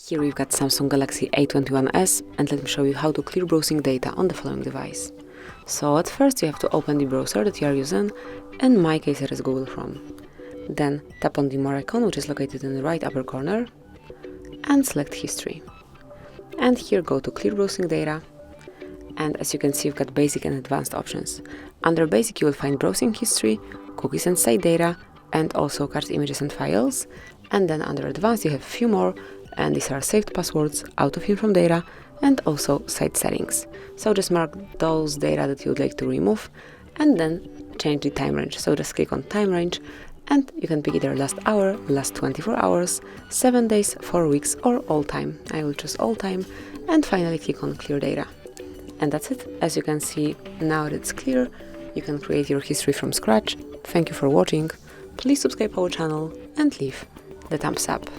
Here we've got Samsung Galaxy A21s, and let me show you how to clear browsing data on the following device. So at first you have to open the browser that you are using. In my case it is Google Chrome. Then tap on the More icon, which is located in the right upper corner, and select History. And here go to Clear Browsing Data. And as you can see, you've got basic and advanced options. Under basic you will find browsing history, cookies and site data, and also cached images and files. And then under advanced you have a few more, and these are saved passwords, auto-fill from data, and also site settings. So just mark those data that you would like to remove, and then change the time range. So just click on time range, and you can pick either last hour, last 24 hours, 7 days, 4 weeks, or all time. I will choose all time, and finally click on clear data. And that's it. As you can see, now that it's clear, you can create your history from scratch. Thank you for watching. Please subscribe our channel and leave the thumbs up.